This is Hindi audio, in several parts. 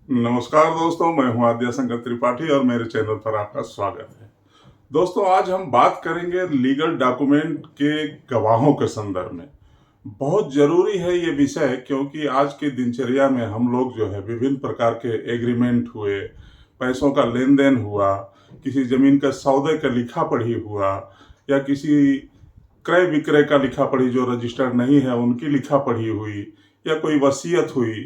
नमस्कार दोस्तों, मैं हूं आद्या शंकर त्रिपाठी और मेरे चैनल पर आपका स्वागत है। दोस्तों, आज हम बात करेंगे लीगल डॉक्यूमेंट के गवाहों के संदर्भ में। बहुत जरूरी है ये विषय, क्योंकि आज की दिनचर्या में हम लोग जो है विभिन्न प्रकार के एग्रीमेंट हुए, पैसों का लेन देन हुआ, किसी जमीन का सौदे का लिखा पढ़ी हुआ, या किसी क्रय विक्रय का लिखा पढ़ी जो रजिस्टर्ड नहीं है उनकी लिखा पढ़ी हुई, या कोई वसीयत हुई,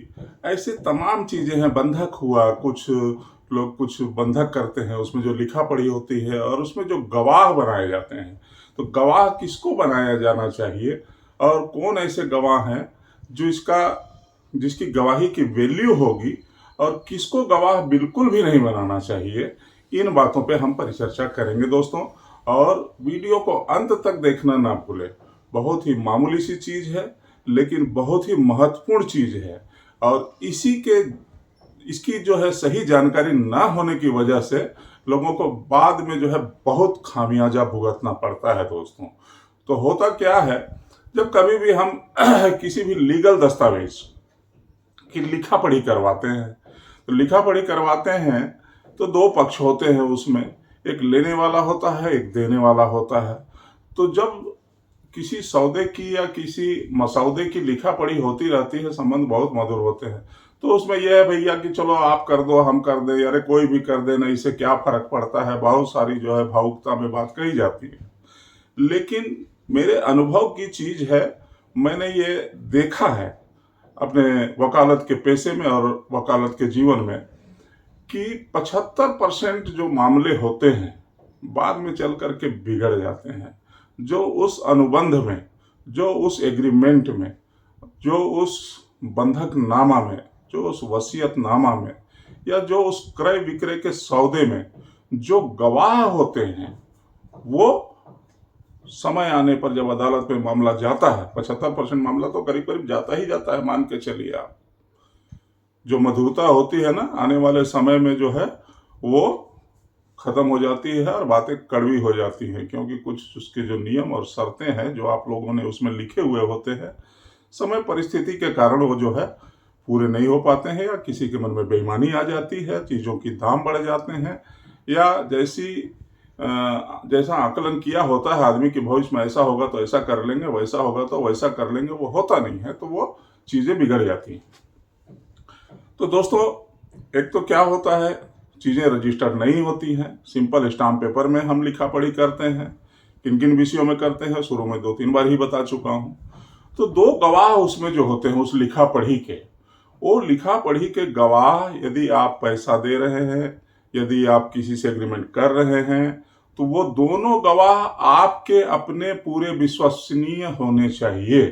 ऐसे तमाम चीजें हैं। बंधक हुआ, कुछ लोग कुछ बंधक करते हैं, उसमें जो लिखा पढ़ी होती है और उसमें जो गवाह बनाए जाते हैं। तो गवाह किसको बनाया जाना चाहिए और कौन ऐसे गवाह हैं जो जिसकी गवाही की वैल्यू होगी, और किसको गवाह बिल्कुल भी नहीं बनाना चाहिए, इन बातों पे हम परिचर्चा करेंगे दोस्तों। और वीडियो को अंत तक देखना ना भूलें। बहुत ही मामूली सी चीज है, लेकिन बहुत ही महत्वपूर्ण चीज है। और इसकी जो है सही जानकारी ना होने की वजह से लोगों को बाद में जो है बहुत खामियाजा भुगतना पड़ता है दोस्तों। तो होता क्या है, जब कभी भी हम किसी भी लीगल दस्तावेज की लिखा पढ़ी करवाते हैं, तो लिखा पढ़ी करवाते हैं तो दो पक्ष होते हैं उसमें, एक लेने वाला होता है, एक देने वाला होता है। तो जब किसी सौदे की या किसी मसौदे की लिखा पढ़ी होती रहती है, संबंध बहुत मधुर होते हैं, तो उसमें यह है भैया कि चलो आप कर दो, हम कर दे, अरे कोई भी कर दे ना, इससे क्या फर्क पड़ता है, बहुत सारी जो है भावुकता में बात कही जाती है। लेकिन मेरे अनुभव की चीज है, मैंने ये देखा है अपने वकालत के पेशे में और वकालत के जीवन में, कि 75% जो मामले होते हैं बाद में चल करके बिगड़ जाते हैं। जो उस अनुबंध में, जो उस एग्रीमेंट में, जो उस बंधक नामा में, जो उस वसीयत नामा में, या जो उस क्रय विक्रय के सौदे में जो गवाह होते हैं, वो समय आने पर जब अदालत में मामला जाता है, 75% मामला तो करीब करीब जाता ही जाता है, मान के चलिए आप। जो मधुरता होती है ना, आने वाले समय में जो है वो खत्म हो जाती है और बातें कड़वी हो जाती हैं, क्योंकि कुछ उसके जो नियम और शर्तें हैं जो आप लोगों ने उसमें लिखे हुए होते हैं, समय परिस्थिति के कारण वो जो है पूरे नहीं हो पाते हैं, या किसी के मन में बेईमानी आ जाती है, चीज़ों की दाम बढ़ जाते हैं, या जैसा आकलन किया होता है आदमी कि भविष्य में ऐसा होगा तो ऐसा कर लेंगे, वैसा होगा तो वैसा कर लेंगे, वो होता नहीं है, तो वो चीज़ें बिगड़ जाती हैं। तो दोस्तों, एक तो क्या होता है, चीज़ें रजिस्टर्ड नहीं होती हैं, सिंपल स्टाम्प पेपर में हम लिखा पढ़ी करते हैं। किन किन विषयों में करते हैं शुरू में 2-3 बार ही बता चुका हूँ। तो दो गवाह उसमें जो होते हैं उस लिखा पढ़ी के, वो लिखा पढ़ी के गवाह, यदि आप पैसा दे रहे हैं, यदि आप किसी से एग्रीमेंट कर रहे हैं, तो वो दोनों गवाह आपके अपने पूरे विश्वसनीय होने चाहिए।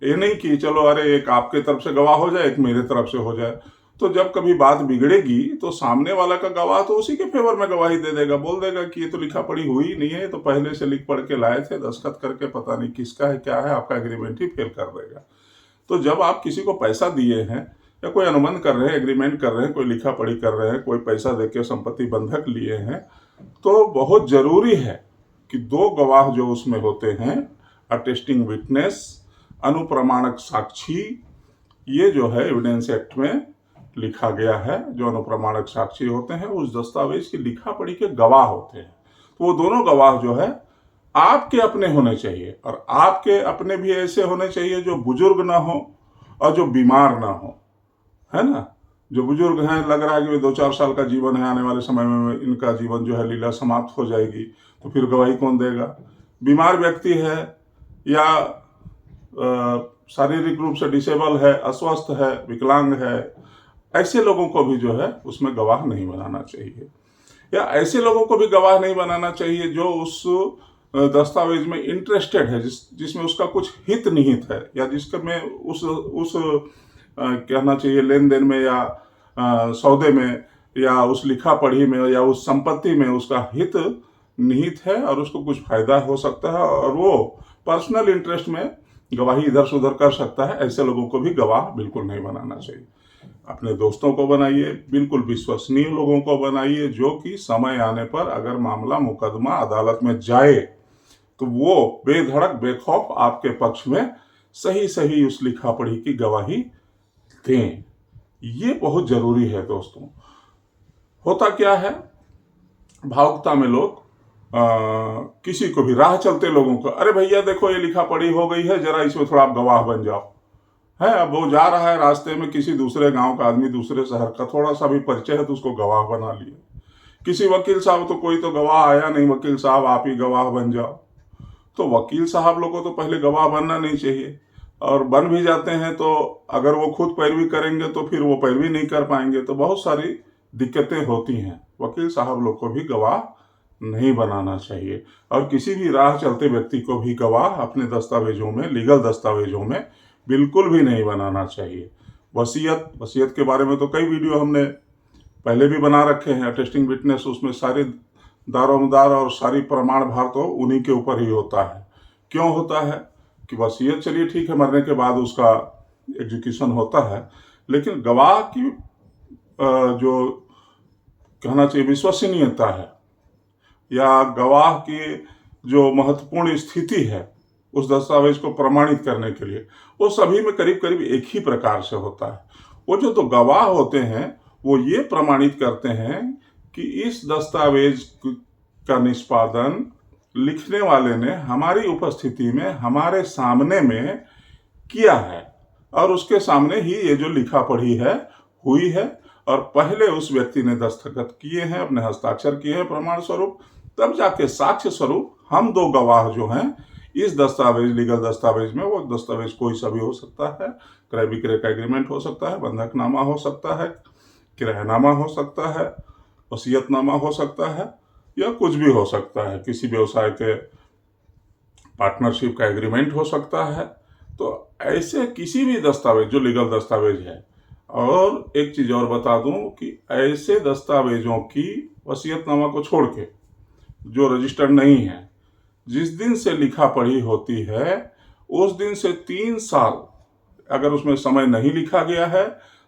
ये नहीं कि चलो अरे एक आपके तरफ से गवाह हो जाए, एक मेरे तरफ से हो जाए। तो जब कभी बात बिगड़ेगी तो सामने वाला का गवाह तो उसी के फेवर में गवाही दे देगा, बोल देगा कि ये तो लिखा पढ़ी हुई नहीं है, ये तो पहले से लिख पढ़ के लाए थे, दस्तखत करके पता नहीं किसका है क्या है, आपका एग्रीमेंट ही फेल कर देगा। तो जब आप किसी को पैसा दिए हैं, या कोई अनुबंध कर रहे हैं, एग्रीमेंट कर रहे हैं, कोई लिखा पढ़ी कर रहे हैं, कोई पैसा देके संपत्ति बंधक लिए हैं, तो बहुत जरूरी है कि दो गवाह जो उसमें होते हैं, अटेस्टिंग विटनेस, अनुप्रमाणक साक्षी, ये जो है एविडेंस एक्ट में लिखा गया है, जो अनुप्रमाणक साक्षी होते हैं उस दस्तावेज की लिखा पढ़ी के गवाह होते हैं। तो वो दोनों गवाह जो है आपके अपने होने चाहिए, और आपके अपने भी ऐसे होने चाहिए जो बुजुर्ग ना हो और जो बीमार ना हो, है ना। जो बुजुर्ग हैं, लग रहा है कि 2-4 साल का जीवन है, आने वाले समय में इनका जीवन जो है लीला समाप्त हो जाएगी, तो फिर गवाही कौन देगा। बीमार व्यक्ति है, या शारीरिक रूप से डिसेबल है, अस्वस्थ है, विकलांग है, ऐसे लोगों को भी जो है उसमें गवाह नहीं बनाना चाहिए। या ऐसे लोगों को भी गवाह नहीं बनाना चाहिए जो उस दस्तावेज में इंटरेस्टेड है, जिसमें उसका कुछ हित निहित है, या जिसके में उस कहना चाहिए लेन देन में, या सौदे में, या उस लिखा पढ़ी में, या उस संपत्ति में उसका हित निहित है और उसको कुछ फायदा हो सकता है, और वो पर्सनल इंटरेस्ट में गवाही इधर से उधर कर सकता है। ऐसे लोगों को भी गवाह बिल्कुल नहीं बनाना चाहिए। अपने दोस्तों को बनाइए, बिल्कुल विश्वसनीय लोगों को बनाइए, जो कि समय आने पर अगर मामला मुकदमा अदालत में जाए तो वो बेधड़क बेखौफ आपके पक्ष में सही सही उस लिखा पढ़ी की गवाही दें। ये बहुत जरूरी है दोस्तों। होता क्या है, भावुकता में लोग किसी को भी, राह चलते लोगों को, अरे भैया देखो ये लिखा पढ़ी हो गई है, जरा इसमें थोड़ा आप गवाह बन जाओ। है, अब वो जा रहा है रास्ते में, किसी दूसरे गांव का आदमी, दूसरे शहर का, थोड़ा सा भी परिचय है तो उसको गवाह बना लिए। किसी वकील साहब, तो कोई तो गवाह आया नहीं, वकील साहब आप ही गवाह बन जाओ। तो वकील साहब लोगों को तो पहले गवाह बनना नहीं चाहिए, और बन भी जाते हैं तो अगर वो खुद पैरवी करेंगे तो फिर वो पैरवी नहीं कर पाएंगे, तो बहुत सारी दिक्कतें होती हैं। वकील साहब लोग को भी गवाह नहीं बनाना चाहिए, और किसी भी राह चलते व्यक्ति को भी गवाह अपने दस्तावेजों में, लीगल दस्तावेजों में बिल्कुल भी नहीं बनाना चाहिए। वसीयत के बारे में तो कई वीडियो हमने पहले भी बना रखे हैं, अटेस्टिंग विटनेस, उसमें सारे दारोमदार और सारी प्रमाण भार तो उन्हीं के ऊपर ही होता है। क्यों होता है कि वसीयत, चलिए ठीक है, मरने के बाद उसका एग्जीक्यूशन होता है, लेकिन गवाह की जो कहना चाहिए विश्वसनीयता है, या गवाह की जो महत्वपूर्ण स्थिति है उस दस्तावेज को प्रमाणित करने के लिए, वो सभी में करीब करीब एक ही प्रकार से होता है। वो जो तो गवाह होते हैं वो ये प्रमाणित करते हैं कि इस दस्तावेज का निष्पादन लिखने वाले ने हमारी उपस्थिति में, हमारे सामने में किया है, और उसके सामने ही ये जो लिखा पढ़ी है हुई है, और पहले उस व्यक्ति ने दस्तखत किए हैं, अपने हस्ताक्षर किए हैं प्रमाण स्वरूप, तब जाके साक्ष्य स्वरूप हम दो गवाह जो हैं इस दस्तावेज, लीगल दस्तावेज में, वो दस्तावेज कोई सा भी हो सकता है, क्रय विक्रय का एग्रीमेंट हो सकता है, बंधकनामा हो सकता है, किरायानामा हो सकता है, वसीयतनामा हो सकता है, या कुछ भी हो सकता है, किसी व्यवसाय के पार्टनरशिप का एग्रीमेंट हो सकता है। तो ऐसे किसी भी दस्तावेज जो लीगल दस्तावेज है, और एक चीज और बता दूं कि ऐसे दस्तावेजों की, वसीयतनामा को छोड़ के, जो रजिस्टर्ड नहीं है, जिस दिन से लिखा पढ़ी होती है उस दिन से 3 साल, अगर उसमें समय नहीं लिखा गया है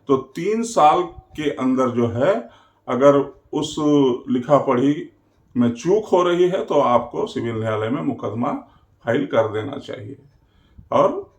तो 3 साल के अंदर जो है, अगर उस लिखा पढ़ी में चूक हो रही है तो आपको सिविल न्यायालय में मुकदमा फाइल कर देना चाहिए। और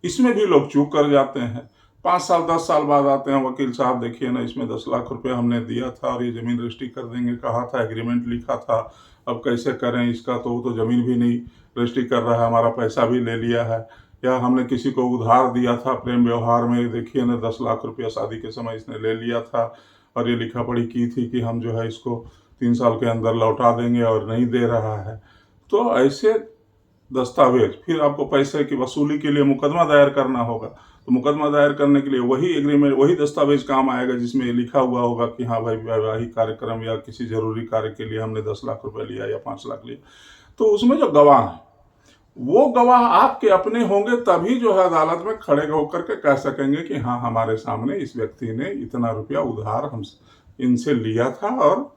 इसमें भी लोग चूक कर जाते हैं, 5 साल 10 साल बाद आते हैं, वकील साहब देखिए ना, इसमें 10 लाख रुपए हमने दिया था और ये जमीन रजिस्ट्री कर देंगे कहा था, एग्रीमेंट लिखा था, अब कैसे करें इसका, तो वो तो जमीन भी नहीं रजिस्ट्री कर रहा है, हमारा पैसा भी ले लिया है, या हमने किसी को उधार दिया था प्रेम व्यवहार में, देखिए ना 10 लाख रुपया शादी के समय इसने ले लिया था, और ये लिखा पढ़ी की थी कि हम जो है इसको 3 साल के अंदर लौटा देंगे, और नहीं दे रहा है। तो ऐसे दस्तावेज, फिर आपको पैसे की वसूली के लिए मुकदमा दायर करना होगा, तो मुकदमा दायर करने के लिए वही एग्रीमेंट, वही दस्तावेज काम आएगा जिसमें लिखा हुआ होगा कि हाँ भाई वैवाहिक कार्यक्रम या किसी जरूरी कार्य के लिए हमने 10 लाख रुपए लिया या 5 लाख लिया। तो उसमें जो गवाह है, वो गवाह आपके अपने होंगे, तभी जो है अदालत में खड़े होकर के कह सकेंगे कि हाँ हमारे सामने इस व्यक्ति ने इतना रुपया उधार हम इनसे लिया था, और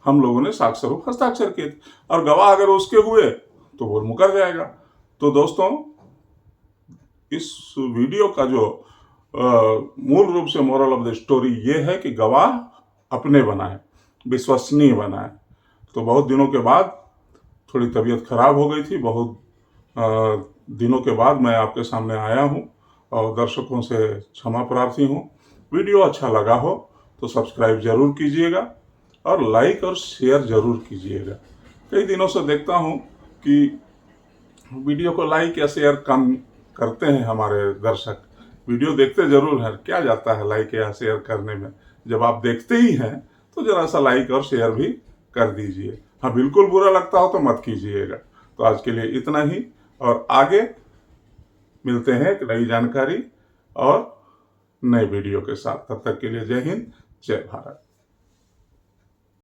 हम लोगों ने साक्ष्य स्वरूप हस्ताक्षर किए थे। और गवाह अगर उसके हुए तो वो मुकर जाएगा। तो दोस्तों, इस वीडियो का जो मूल रूप से मोरल ऑफ द स्टोरी ये है कि गवाह अपने बनाए, विश्वसनीय बनाए। तो बहुत दिनों के बाद थोड़ी तबीयत खराब हो गई थी, बहुत दिनों के बाद मैं आपके सामने आया हूँ, और दर्शकों से क्षमा प्रार्थी हूँ। वीडियो अच्छा लगा हो तो सब्सक्राइब जरूर कीजिएगा, और लाइक और शेयर जरूर कीजिएगा। कई दिनों से देखता हूँ कि वीडियो को लाइक या शेयर कम करते हैं हमारे दर्शक। वीडियो देखते जरूर हैं, क्या जाता है लाइक या शेयर करने में, जब आप देखते ही हैं तो जरा सा लाइक और शेयर भी कर दीजिए। हाँ, बिल्कुल बुरा लगता हो तो मत कीजिएगा। तो आज के लिए इतना ही, और आगे मिलते हैं एक नई जानकारी और नए वीडियो के साथ। तब तक के लिए जय हिंद, जय भारत।